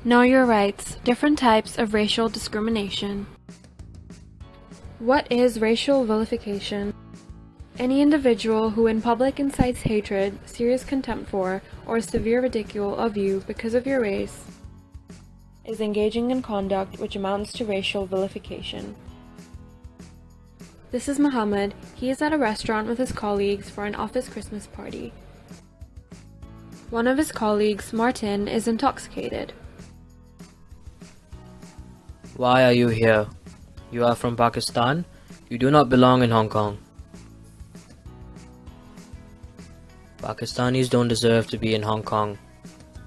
Know your rights. Different types of racial discrimination. What is racial vilification? Any individual who in public incites hatred, serious contempt for, or severe ridicule of you because of your race is engaging in conduct which amounts to racial vilification. This is Muhammad. He is at a restaurant with his colleagues for an office Christmas party. One of his colleagues, Martin, is intoxicated. Why are you here? You are from Pakistan? You do not belong in Hong Kong. Pakistanis don't deserve to be in Hong Kong.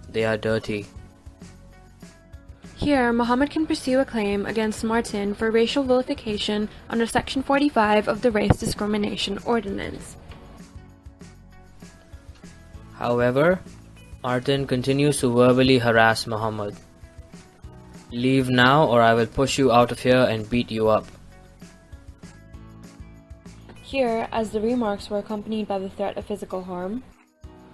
They are dirty. Here, Muhammad can pursue a claim against Martin for racial vilification under Section 45 of the Race Discrimination Ordinance. However, Martin continues to verbally harass Muhammad. Leave now or I will push you out of here and beat you up. Here, as the remarks were accompanied by the threat of physical harm,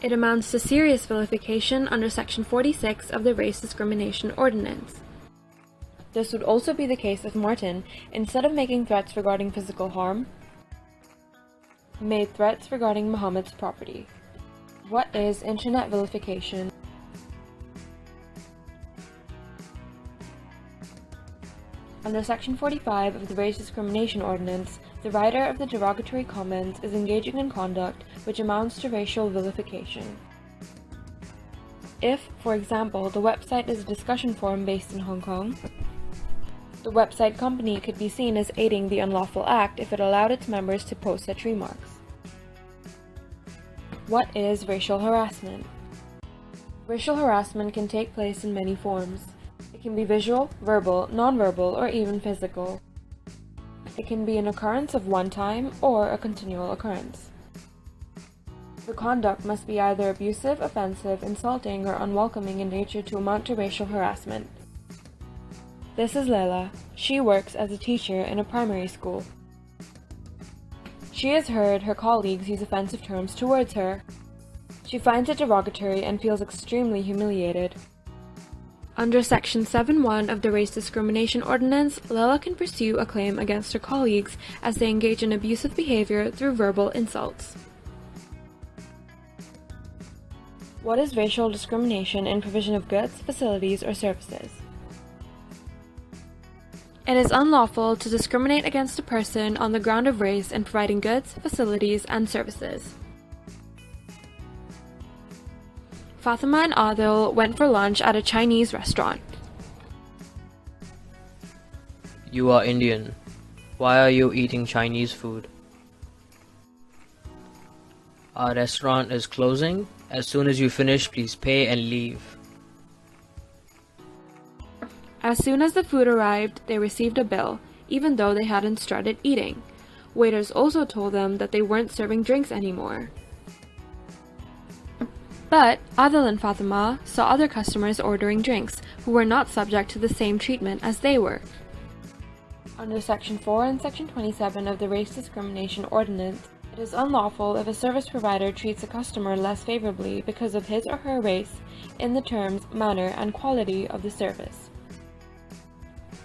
it amounts to serious vilification under Section 46 of the Race Discrimination Ordinance. This would also be the case if Martin, instead of making threats regarding physical harm, made threats regarding Muhammad's property. What is internet vilification? Under Section 45 of the Race Discrimination Ordinance, the writer of the derogatory comments is engaging in conduct which amounts to racial vilification. If, for example, the website is a discussion forum based in Hong Kong, the website company could be seen as aiding the unlawful act if it allowed its members to post such remarks. What is racial harassment? Racial harassment can take place in many forms. It can be visual, verbal, nonverbal, or even physical. It can be an occurrence of one time or a continual occurrence. The conduct must be either abusive, offensive, insulting, or unwelcoming in nature to amount to racial harassment. This is Leila. She works as a teacher in a primary school. She has heard her colleagues use offensive terms towards her. She finds it derogatory and feels extremely humiliated. Under Section 7.1 of the Race Discrimination Ordinance, Leila can pursue a claim against her colleagues as they engage in abusive behavior through verbal insults. What is racial discrimination in provision of goods, facilities, or services? It is unlawful to discriminate against a person on the ground of race in providing goods, facilities, and services. Fatima and Adil went for lunch at a Chinese restaurant. You are Indian. Why are you eating Chinese food? Our restaurant is closing. As soon as you finish, please pay and leave. As soon as the food arrived, they received a bill, even though they hadn't started eating. Waiters also told them that they weren't serving drinks anymore. But Adil and Fatima saw other customers ordering drinks who were not subject to the same treatment as they were. Under Section 4 and Section 27 of the Race Discrimination Ordinance, it is unlawful if a service provider treats a customer less favorably because of his or her race in the terms, manner, and quality of the service.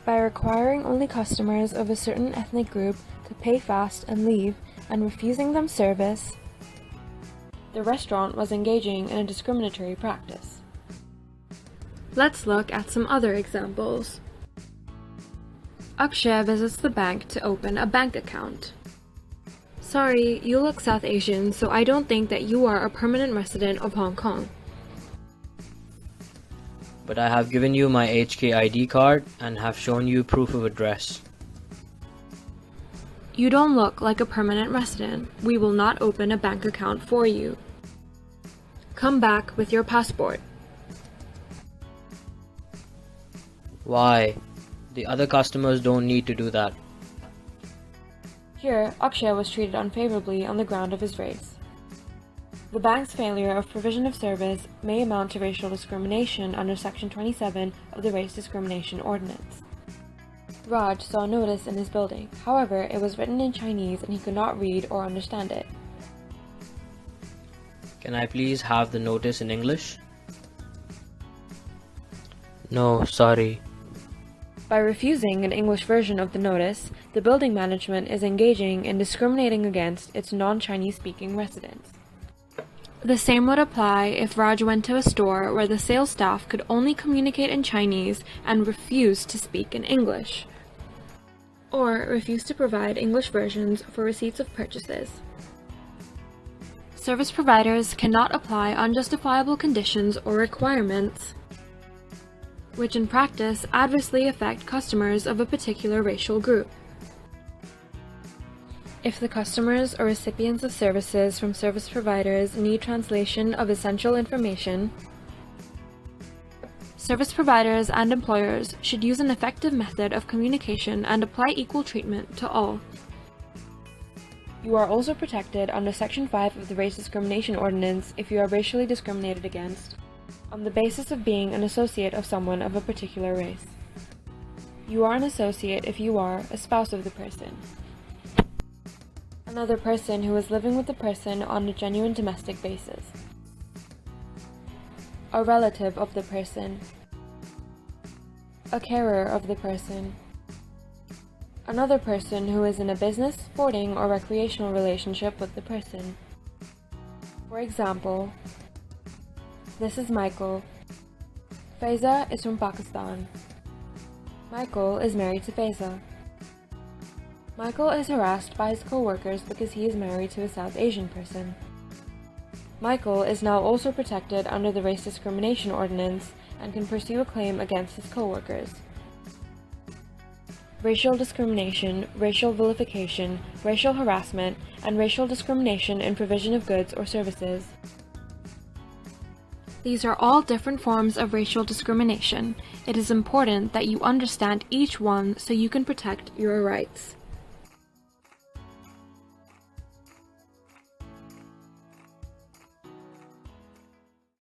By requiring only customers of a certain ethnic group to pay fast and leave and refusing them service, the restaurant was engaging in a discriminatory practice. Let's look at some other examples. Akshay visits the bank to open a bank account. Sorry, you look South Asian, so I don't think that you are a permanent resident of Hong Kong. But I have given you my HK ID card and have shown you proof of address. You don't look like a permanent resident. We will not open a bank account for you. Come back with your passport. Why? The other customers don't need to do that. Here, Akshay was treated unfavorably on the ground of his race. The bank's failure of provision of service may amount to racial discrimination under Section 27 of the Race Discrimination Ordinance. Raj saw a notice in his building. However, it was written in Chinese and he could not read or understand it. Can I please have the notice in English? No, sorry. By refusing an English version of the notice, the building management is engaging in discriminating against its non-Chinese speaking residents. The same would apply if Raj went to a store where the sales staff could only communicate in Chinese and refused to speak in English, or refused to provide English versions for receipts of purchases. Service providers cannot apply unjustifiable conditions or requirements which in practice adversely affect customers of a particular racial group. If the customers or recipients of services from service providers need translation of essential information, service providers and employers should use an effective method of communication and apply equal treatment to all. You are also protected under Section 5 of the Race Discrimination Ordinance if you are racially discriminated against on the basis of being an associate of someone of a particular race. You are an associate if you are a spouse of the person, another person who is living with the person on a genuine domestic basis, a relative of the person, a carer of the person, another person who is in a business, sporting, or recreational relationship with the person. For example, this is Michael. Faiza is from Pakistan. Michael is married to Faiza. Michael is harassed by his co-workers because he is married to a South Asian person. Michael is now also protected under the Race Discrimination Ordinance and can pursue a claim against his co-workers. Racial discrimination, racial vilification, racial harassment, and racial discrimination in provision of goods or services. These are all different forms of racial discrimination. It is important that you understand each one so you can protect your rights.